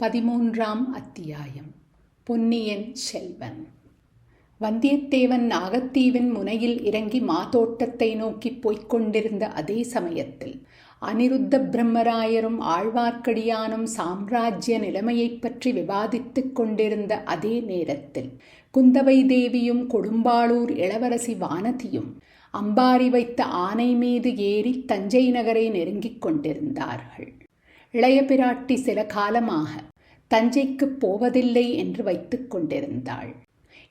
13ஆம் அத்தியாயம். பொன்னியின் செல்வன். வந்தியத்தேவன் நாகத்தீவின் முனையில் இறங்கி மாதோட்டத்தை நோக்கி போய்க் கொண்டிருந்த அதே சமயத்தில் அனிருத்த பிரம்மராயரும் ஆழ்வார்க்கடியானும் சாம்ராஜ்ய நிலைமையைப் பற்றி விவாதித்துக் கொண்டிருந்த அதே நேரத்தில் குந்தவை தேவியும் கொடும்பாளூர் இளவரசி வானதியும் அம்பாரி வைத்த ஆனை மீது ஏறி தஞ்சை நகரை நெருங்கிக் கொண்டிருந்தார்கள். இளைய பிராட்டி சில காலமாக தஞ்சைக்குப் போவதில்லை என்று வைத்துக் கொண்டிருந்தாள்.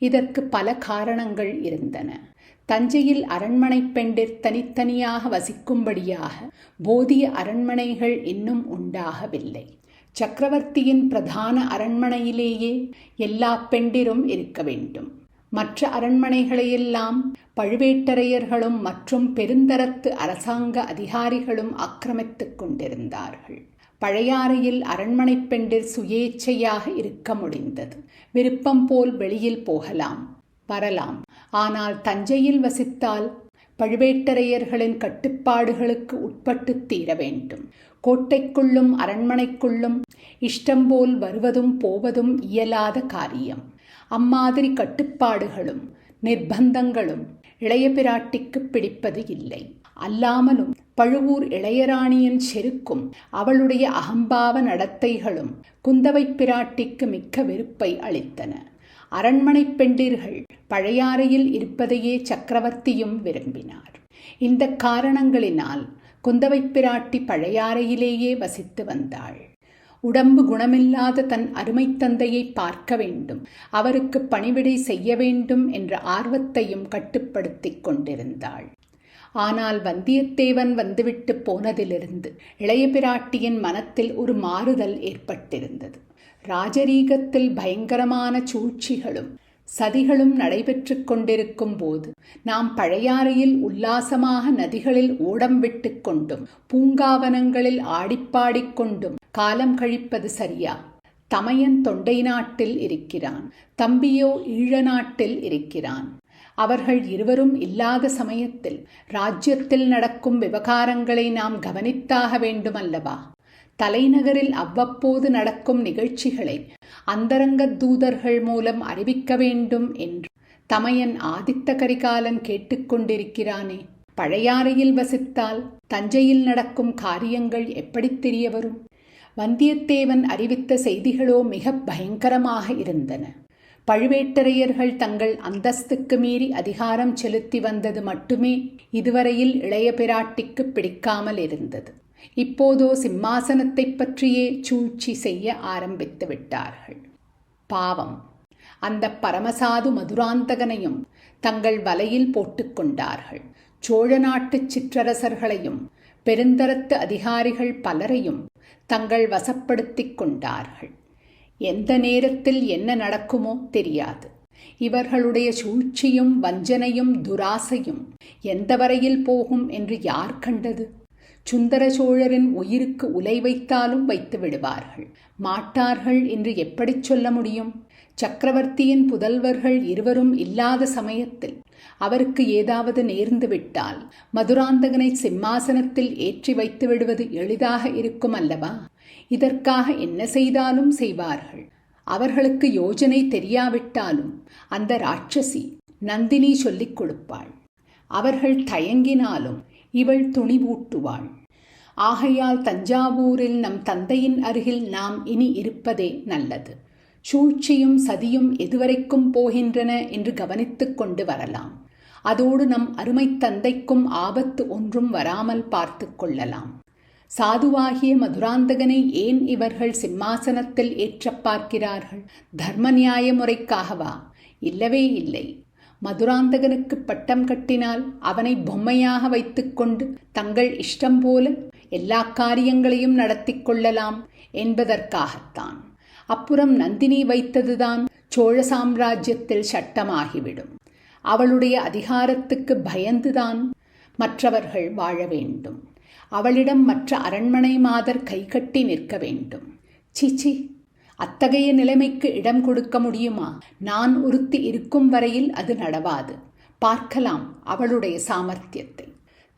இதற்கு பல காரணங்கள் இருந்தன. தஞ்சையில் அரண்மனை பெண்டிர் தனித்தனியாக வசிக்கும்படியாக போதிய அரண்மனைகள் இன்னும் உண்டாகவில்லை. சக்கரவர்த்தியின் பிரதான அரண்மனையிலேயே எல்லா பெண்டிரும் இருக்க வேண்டும். மற்ற அரண்மனைகளையெல்லாம் பழுவேட்டரையர்களும் மற்றும் பெருந்தரத்து அரசாங்க அதிகாரிகளும் ஆக்கிரமித்துக் கொண்டிருந்தார்கள். பழையாறையில் அரண்மனை பெண்டிர் சுயேச்சையாக இருக்க முடிந்தது. விருப்பம் போல் வெளியில் போகலாம், வரலாம். ஆனால் தஞ்சையில் வசித்தால் பழுவேட்டரையர்களின் கட்டுப்பாடுகளுக்கு உட்பட்டு தீர வேண்டும். கோட்டைக்குள்ளும் அரண்மனைக்குள்ளும் இஷ்டம்போல் வருவதும் போவதும் இயலாத காரியம். அம்மாதிரி கட்டுப்பாடுகளும் நிர்பந்தங்களும் இளைய பிராட்டிக்கு பிடிப்பது இல்லை. அல்லாமலும் பழுவூர் இளையராணியின் செருக்கும் அவளுடைய அகம்பாவ நடத்தைகளும் குந்தவை பிராட்டிக்கு மிக்க வெறுப்பை அளித்தன. அரண்மனை பெண்டிர்கள் பழையாறையில் இருப்பதையே சக்கரவர்த்தியும் விரும்பினார். இந்த காரணங்களினால் குந்தவை பிராட்டி பழையாறையிலேயே வசித்து வந்தாள். உடம்பு குணமில்லாத தன் அருமை தந்தையை பார்க்க வேண்டும், அவருக்கு பணிவிடை செய்ய வேண்டும் என்ற ஆர்வத்தையும் கட்டுப்படுத்திக் கொண்டிருந்தாள். ஆனால் வந்தியத்தேவன் வந்துவிட்டு போனதிலிருந்து இளைய பிராட்டியின் மனத்தில் ஒரு மாறுதல் ஏற்பட்டிருந்தது. ராஜரீகத்தில் பயங்கரமான சூழ்ச்சிகளும் சதிகளும் நடைபெற்று கொண்டிருக்கும் போது நாம் பழையாறையில் உல்லாசமாக நதிகளில் ஓடம் விட்டு கொண்டும் பூங்காவனங்களில் ஆடிப்பாடிக்கொண்டும் காலம் கழிப்பது சரியா? தமையன் தொண்டை நாட்டில் இருக்கிறான், தம்பியோ ஈழ நாட்டில் இருக்கிறான். அவர்கள் இருவரும் இல்லாத சமயத்தில் ராஜ்யத்தில் நடக்கும் விவகாரங்களை நாம் கவனித்தாக வேண்டுமல்லவா? தலைநகரில் அவ்வப்போது நடக்கும் நிகழ்ச்சிகளை அந்தரங்க தூதர்கள் மூலம் அறிவிக்க வேண்டும் என்று தமையன் ஆதித்த கரிகாலன் கேட்டுக்கொண்டிருக்கிறானே. பழையாறையில் வசித்தால் தஞ்சையில் நடக்கும் காரியங்கள் எப்படி தெரிய வரும்? வந்தியத்தேவன் அறிவித்த செய்திகளோ மிக பயங்கரமாக இருந்தன. பழுவேட்டரையர்கள் தங்கள் அந்தஸ்துக்கு மீறி அதிகாரம் செலுத்தி வந்தது மட்டுமே இதுவரையில் இளைய பிராட்டிக்கு பிடிக்காமல் இருந்தது. இப்போதோ சிம்மாசனத்தை பற்றியே சூழ்ச்சி செய்ய ஆரம்பித்து விட்டார்கள். பாவம், அந்த பரமசாது மதுராந்தகனையும் தங்கள் வலையில் போட்டுக்கொண்டார்கள். சோழ நாட்டு சிற்றரசர்களையும் பெருந்தரத்து அதிகாரிகள் பலரையும் தங்கள் வசப்படுத்திக் கொண்டார்கள். எந்த நேரத்தில் என்ன நடக்குமோ தெரியாது. இவர்களுடைய சூழ்ச்சியும் வஞ்சனையும் துராசையும் எந்த வரையில் போகும் என்று யார் கண்டது? சுந்தர சோழரின் உயிருக்கு உலை வைத்தாலும் வைத்து விடுவார்கள். மாட்டார்கள் என்று எப்படி சொல்ல முடியும்? சக்கரவர்த்தியின் புதல்வர்கள் இருவரும் இல்லாத சமயத்தில் அவருக்கு ஏதாவது நேர்ந்து விட்டால் மதுராந்தகனை சிம்மாசனத்தில் ஏற்றி வைத்து விடுவது எளிதாக இருக்கும் அல்லவா? இதற்காக என்ன செய்தாலும் செய்வார்கள். அவர்களுக்கு யோஜனை தெரியாவிட்டாலும் அந்த ராட்சசி நந்தினி சொல்லிக் கொடுப்பாள். அவர்கள் தயங்கினாலும் இவள் துணிவூட்டுவாள். ஆகையால் தஞ்சாவூரில் நம் தந்தையின் அருகில் நாம் இனி இருப்பதே நல்லது. சூழ்ச்சியும் சதியும் எதுவரைக்கும் போகின்றன என்று கவனித்துக் கொண்டு வரலாம். அதோடு நம் அருமை தந்தைக்கும் ஆபத்து ஒன்றும் வராமல் பார்த்து கொள்ளலாம். சாதுவாகிய மதுராந்தகனை ஏன் இவர்கள் சிம்மாசனத்தில் ஏற்ற பார்க்கிறார்கள்? தர்ம நியாய முறைக்காகவா? இல்லவே இல்லை. மதுராந்தகனுக்கு பட்டம் கட்டினால் அவனை பொம்மையாக வைத்துக்கொண்டு தங்கள் இஷ்டம் போல எல்லா காரியங்களையும் நடத்தி கொள்ளலாம் என்பதற்காகத்தான். அப்புறம் நந்தினி வைத்ததுதான் சோழ சாம்ராஜ்யத்தில் சட்டமாகிவிடும். அவளுடைய அதிகாரத்துக்கு பயந்துதான் மற்றவர்கள் வாழ வேண்டும். அவளிடம் மற்ற அரண்மனை மாதர் கைகட்டி நிற்க வேண்டும். சிச்சி, அத்தகைய நிலைமைக்கு இடம் கொடுக்க முடியுமா? நான் ஒருத்தி இருக்கும் வரையில் அது நடவாது. பார்க்கலாம் அவளுடைய சாமர்த்தியத்தை.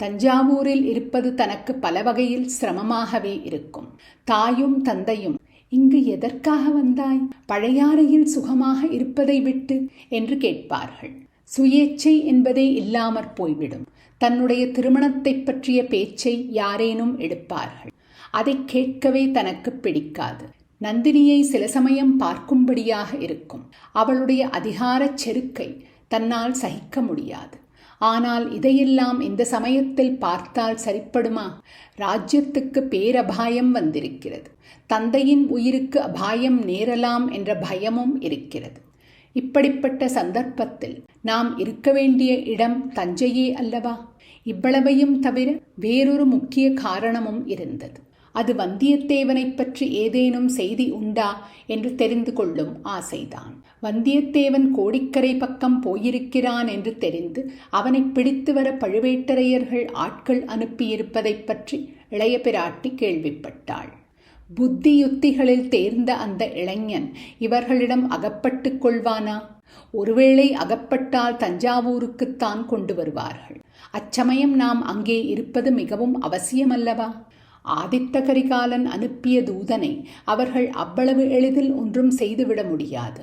தஞ்சாவூரில் இருப்பது தனக்கு பல வகையில் சிரமமாகவே இருக்கும். தாயும் தந்தையும் இங்கு எதற்காக வந்தாய்? பழையாறையில் சுகமாக இருப்பதை விட்டு என்று கேட்பார்கள். சுயேச்சை என்பதே இல்லாமற் போய்விடும். தன்னுடைய திருமணத்தை பற்றிய பேச்சை யாரேனும் எடுப்பார்கள். அதை கேட்கவே தனக்கு பிடிக்காது. நந்தினியை சில சமயம் பார்க்கும்படியாக இருக்கும். அவளுடைய அதிகாரச் செருக்கை தன்னால் சகிக்க முடியாது. ஆனால் இதையெல்லாம் இந்த சமயத்தில் பார்த்தால் சரிப்படுமா? ராஜ்யத்துக்கு பேரபாயம் வந்திருக்கிறது. தந்தையின் உயிருக்கு அபாயம் நேரலாம் என்ற பயமும் இருக்கிறது. இப்படிப்பட்ட சந்தர்ப்பத்தில் நாம் இருக்க வேண்டிய இடம் தஞ்சையே அல்லவா? இவ்வளவையும் தவிர வேறொரு முக்கிய காரணமும் இருந்தது. அது வந்தியத்தேவனை பற்றி ஏதேனும் செய்தி உண்டா என்று தெரிந்து கொள்ளும் ஆசைதான். வந்தியத்தேவன் கோடிக்கரை பக்கம் போயிருக்கிறான் என்று தெரிந்து அவனை பிடித்து வர பழுவேட்டரையர்கள் ஆட்கள் அனுப்பியிருப்பதை பற்றி இளைய பிராட்டி கேள்விப்பட்டாள். புத்தி யுத்திகளில் தேர்ந்த அந்த இளைஞன் இவர்களிடம் அகப்பட்டு கொள்வானா? ஒருவேளை அகப்பட்டால் தஞ்சாவூருக்குத்தான் கொண்டு வருவார்கள். அச்சமயம் நாம் அங்கே இருப்பது மிகவும் அவசியமல்லவா? ஆதித்த கரிகாலன் அனுப்பிய தூதனை அவர்கள் அவ்வளவு எளிதில் ஒன்றும் செய்துவிட முடியாது.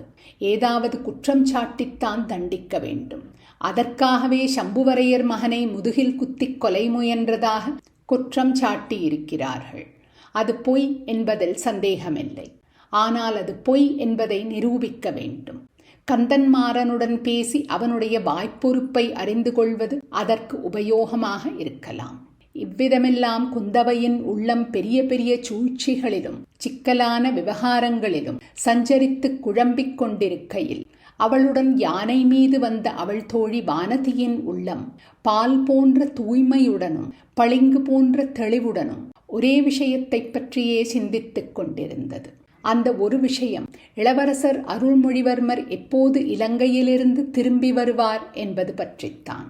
ஏதாவது குற்றம் சாட்டித்தான் தண்டிக்க வேண்டும். அதற்காகவே சம்புவரையர் மகனை முதுகில் குத்திக் கொலை முயன்றதாக குற்றம் சாட்டியிருக்கிறார்கள். அது பொய் என்பதில் சந்தேகமில்லை. ஆனால் அது பொய் என்பதை நிரூபிக்க வேண்டும். கந்தன்மாறனுடன் பேசி அவனுடைய வாய்ப்பொறுப்பை அறிந்து கொள்வது அதற்கு உபயோகமாக இருக்கலாம். இவ்விதமெல்லாம் குந்தவையின் உள்ளம் பெரிய பெரிய சூழ்ச்சிகளிலும் சிக்கலான விவகாரங்களிலும் சஞ்சரித்து குழம்பிக் கொண்டிருக்கையில் அவளுடன் யானை மீது வந்த அவள் தோழி வானதியின் உள்ளம் பால் போன்ற தூய்மையுடனும் பளிங்கு போன்ற தெளிவுடனும் ஒரே விஷயத்தை பற்றியே சிந்தித்துக் கொண்டிருந்தது. அந்த ஒரு விஷயம் இளவரசர் அருள்மொழிவர்மர் எப்போது இலங்கையிலிருந்து திரும்பி வருவார் என்பது பற்றித்தான்.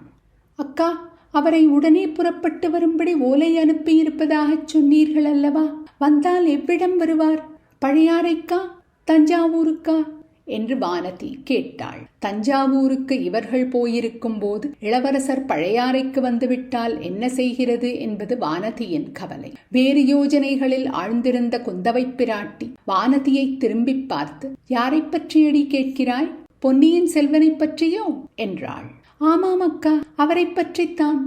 அக்கா, அவரை உடனே புறப்பட்டு வரும்படி ஓலை அனுப்பியிருப்பதாகச் சொன்னீர்கள் அல்லவா? வந்தால் எவ்விடம் வருவார்? பழையாறைக்கா, தஞ்சாவூருக்கா என்று வானதி கேட்டாள். தஞ்சாவூருக்கு இவர்கள் போயிருக்கும் போது இளவரசர் பழையாறைக்கு வந்துவிட்டால் என்ன செய்கிறது என்பது வானதியின் கவலை. வேறு யோஜனைகளில் ஆழ்ந்திருந்த குந்தவை பிராட்டி வானதியை திரும்பி பார்த்து, யாரை பற்றியடி கேட்கிறாய்? பொன்னியின் செல்வனை பற்றியோ என்றாள். ஆமாம் அக்கா, அவரை பற்றித்தான்.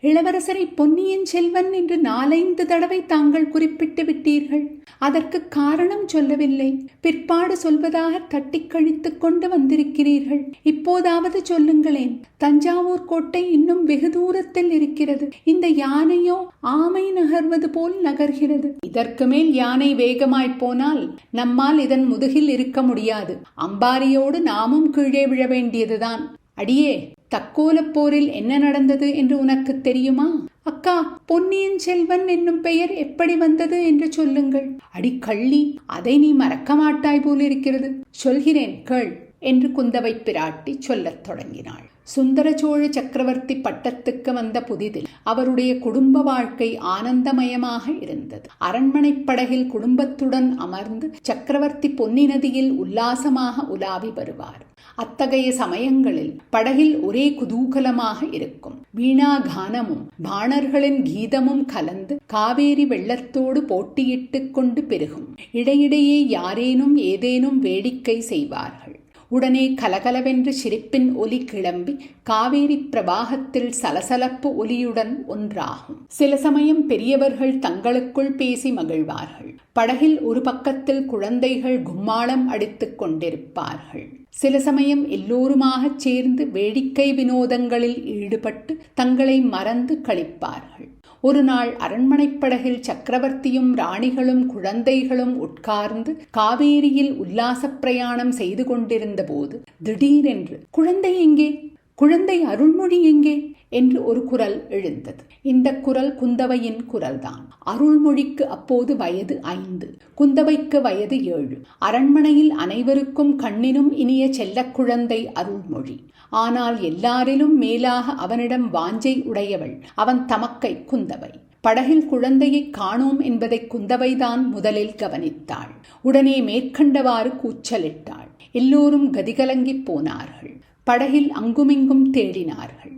இளவரசரை பொன்னியின் செல்வன் என்று 4-5 தடவை தாங்கள் குறிப்பிட்டு விட்டீர்கள். அதற்கு காரணம் சொல்லவில்லை. பிற்பாடு சொல்வதாக தட்டி கழித்துக் கொண்டு வந்திருக்கிறீர்கள். இப்போதாவது சொல்லுங்களேன். தஞ்சாவூர் கோட்டை இன்னும் வெகு தூரத்தில் இருக்கிறது. இந்த யானையோ ஆமை நகர்வது போல் நகர்கிறது. இதற்கு மேல் யானை வேகமாய் போனால் நம்மால் இதன் முதுகில் இருக்க முடியாது. அம்பாரியோடு நாமும் கீழே விழ வேண்டியதுதான். அடியே, தக்கோலப் போரில் என்ன நடந்தது என்று உனக்கு தெரியுமா? அக்கா, பொன்னியின் செல்வன் என்னும் பெயர் எப்படி வந்தது என்று சொல்லுங்கள். அடி கள்ளி, அதை நீ மறக்க மாட்டாய் போலிருக்கிறது. சொல்கிறேன் கேள் என்று குந்தவை பிராட்டி சொல்லத் தொடங்கினாள். சுந்தர சோழ சக்கரவர்த்தி பட்டத்துக்கு வந்த புதிதில் அவருடைய குடும்ப வாழ்க்கை ஆனந்தமயமாக இருந்தது. அரண்மனை படகில் குடும்பத்துடன் அமர்ந்து சக்கரவர்த்தி பொன்னி நதியில் உல்லாசமாக உலாவி வருவார். அத்தகைய சமயங்களில் படகில் ஒரே குதூகலமாக இருக்கும். வீணா கானமும் பாணர்களின் கீதமும் கலந்து காவேரி வெள்ளத்தோடு போட்டியிட்டு கொண்டு பெருகும். இடையிடையே யாரேனும் ஏதேனும் வேடிக்கை செய்வார்கள். உடனே கலகலவென்று சிரிப்பின் ஒலி கிளம்பி காவேரி பிரவாகத்தில் சலசலப்பு ஒலியுடன் ஒன்றாகும். சில சமயம் பெரியவர்கள் தங்களுக்குள் பேசி மகிழ்வார்கள். படகில் ஒரு பக்கத்தில் குழந்தைகள் கும்மாளம் அடித்துக் கொண்டிருப்பார்கள். சில சமயம் எல்லோருமாகச் சேர்ந்து வேடிக்கை வினோதங்களில் ஈடுபட்டு தங்களை மறந்து களிப்பார்கள். ஒரு நாள் அரண்மனைப் படகில் சக்கரவர்த்தியும் ராணிகளும் குழந்தைகளும் உட்கார்ந்து காவேரியில் உல்லாச பிரயாணம் செய்து கொண்டிருந்த போது திடீரென்று, குழந்தை எங்கே? குழந்தை அருள்மொழி எங்கே என்று ஒரு குரல் எழுந்தது. இந்த குரல் குந்தவையின் குரல்தான். அருள்மொழிக்கு அப்போது வயது 5, குந்தவைக்கு வயது 7. அரண்மனையில் அனைவருக்கும் கண்ணினும் இனிய செல்லக் குழந்தை அருள்மொழி. ஆனால் எல்லாரிலும் மேலாக அவனிடம் வாஞ்சை உடையவள் அவன் தமக்கை குந்தவை. படகில் குழந்தையை காணோம் என்பதை குந்தவைதான் முதலில் கவனித்தாள். உடனே மேற்கண்டவாறு கூச்சலிட்டாள். எல்லோரும் கதிகலங்கி போனார்கள். படகில் அங்குமிங்கும் தேடினார்கள்.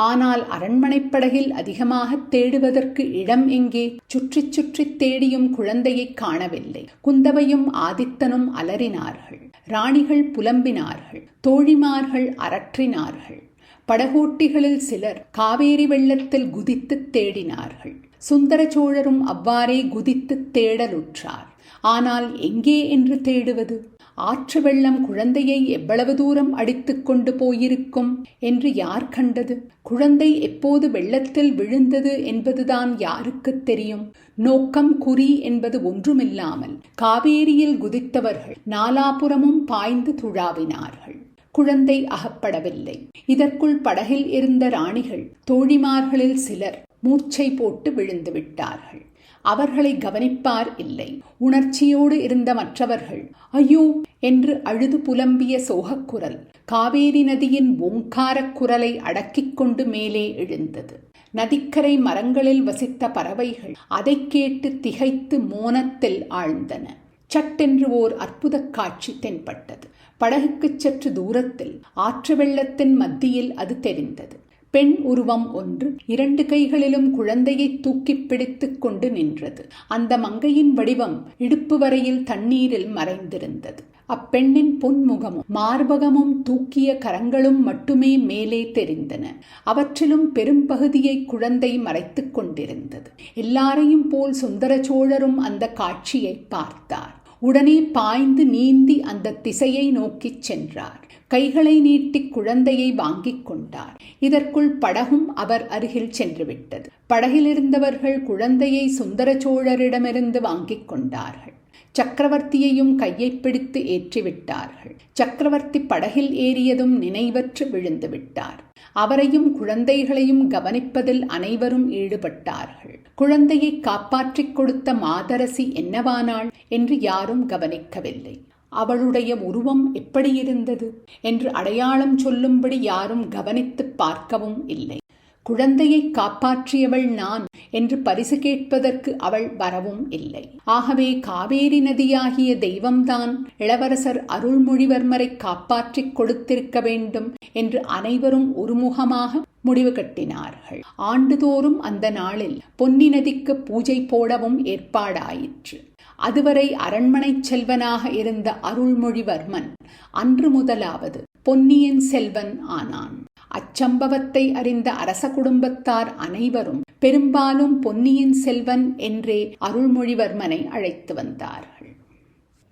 ஆனால் அரண்மனைப் படகில் அதிகமாக தேடுவதற்கு இடம் எங்கே? சுற்றி சுற்றி தேடியும் குழந்தையை காணவில்லை. குந்தவையும் ஆதித்தனும் அலறினார்கள். ராணிகள் புலம்பினார்கள். தோழிமார்கள் அரற்றினார்கள். படகோட்டிகளில் சிலர் காவேரி வெள்ளத்தில் குதித்து தேடினார்கள். சுந்தர சோழரும் அவ்வாறே குதித்து தேடலுற்றார். ஆனால் எங்கே என்று தேடுவது? ஆற்று வெள்ளம் குழந்தையை எவ்வளவு தூரம் அடித்து கொண்டு போயிருக்கும் என்று யார் கண்டது? குழந்தை எப்போது வெள்ளத்தில் விழுந்தது என்பதுதான் யாருக்கு தெரியும்? நோக்கம் குறி என்பது ஒன்றுமில்லாமல் காவேரியில் குதித்தவர்கள் நாலாபுறமும் பாய்ந்து துழாவினார்கள். குழந்தை அகப்படவில்லை. இதற்குள் படகில் இருந்த ராணிகள் தோழிமார்களில் சிலர் மூர்ச்சை போட்டு விழுந்து விட்டார்கள். அவர்களை கவனிப்பார் இல்லை. உணர்ச்சியோடு இருந்த மற்றவர்கள் ஐயோ என்று அழுது புலம்பிய சோகக்குரல் காவேரி நதியின் ஓங்காரக் குரலை அடக்கிக் கொண்டு மேலே எழுந்தது. நதிக்கரை மரங்களில் வசித்த பறவைகள் அதை கேட்டு திகைத்து மோனத்தில் ஆழ்ந்தன. சட்டென்று ஓர் அற்புத காட்சி தென்பட்டது. படகுக்கு சற்று தூரத்தில் ஆற்று வெள்ளத்தின் மத்தியில் அது தெரிந்தது. பெண் உருவம் ஒன்று 2 கைகளிலும் குழந்தையை தூக்கி பிடித்துக் கொண்டு நின்றது. அந்த மங்கையின் வடிவம் இடுப்பு வரையில் தண்ணீரில் மறைந்திருந்தது. அப்பெண்ணின் பொன்முகமும் மார்பகமும் தூக்கிய கரங்களும் மட்டுமே மேலே தெரிந்தன. அவற்றிலும் பெரும்பகுதியை குழந்தை மறைத்துக் கொண்டிருந்தது. எல்லாரையும் போல் சுந்தர சோழரும் அந்த காட்சியை பார்த்தார். உடனே பாய்ந்து நீந்தி அந்த திசையை நோக்கிச் சென்றார். கைகளை நீட்டி குழந்தையை வாங்கிக் கொண்டார். இதற்குள் படகும் அவர் அருகில் சென்றுவிட்டது. படகிலிருந்தவர்கள் குழந்தையை சுந்தர சோழரிடமிருந்து வாங்கிக் கொண்டார்கள். சக்கரவர்த்தியையும் கையை பிடித்து ஏற்றிவிட்டார்கள். சக்கரவர்த்தி படகில் ஏறியதும் நினைவற்று விழுந்து விட்டார். அவரையும் குழந்தைகளையும் கவனிப்பதில் அனைவரும் ஈடுபட்டார்கள். குழந்தையை காப்பாற்றிக் கொடுத்த மாதரசி என்னவானாள் என்று யாரும் கவனிக்கவில்லை. அவளுடைய உருவம் எப்படியிருந்தது என்று அடையாளம் சொல்லும்படி யாரும் கவனித்து பார்க்கவும் இல்லை. குழந்தையை காப்பாற்றியவள் நான் என்று பரிசு கேட்பதற்கு அவள் வரவும் இல்லை. ஆகவே காவேரி நதியாகிய தெய்வம்தான் இளவரசர் அருள்மொழிவர்மரை காப்பாற்றிக் கொடுத்திருக்க வேண்டும் என்று அனைவரும் ஒருமுகமாக முடிவு கட்டினார்கள். ஆண்டுதோறும் அந்த நாளில் பொன்னி நதிக்கு பூஜை போடவும் ஏற்பாடாயிற்று. அதுவரை அரண்மனை செல்வனாக இருந்த அருள்மொழிவர்மன் அன்று முதலாவது பொன்னியின் செல்வன் ஆனான். அச்சம்பவத்தை அறிந்த அரச குடும்பத்தார் அனைவரும் பெரும்பாலும் பொன்னியின் செல்வன் என்றே அருள்மொழிவர்மனை அழைத்து வந்தார்கள்.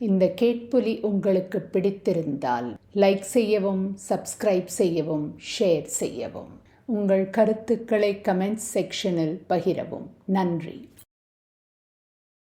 இந்த கேட்பொலி உங்களுக்கு பிடித்திருந்தால் லைக் செய்யவும், சப்ஸ்கிரைப் செய்யவும், ஷேர் செய்யவும். உங்கள் கருத்துக்களை கமெண்ட்ஸ் செக்ஷனில் பகிரவும். நன்றி.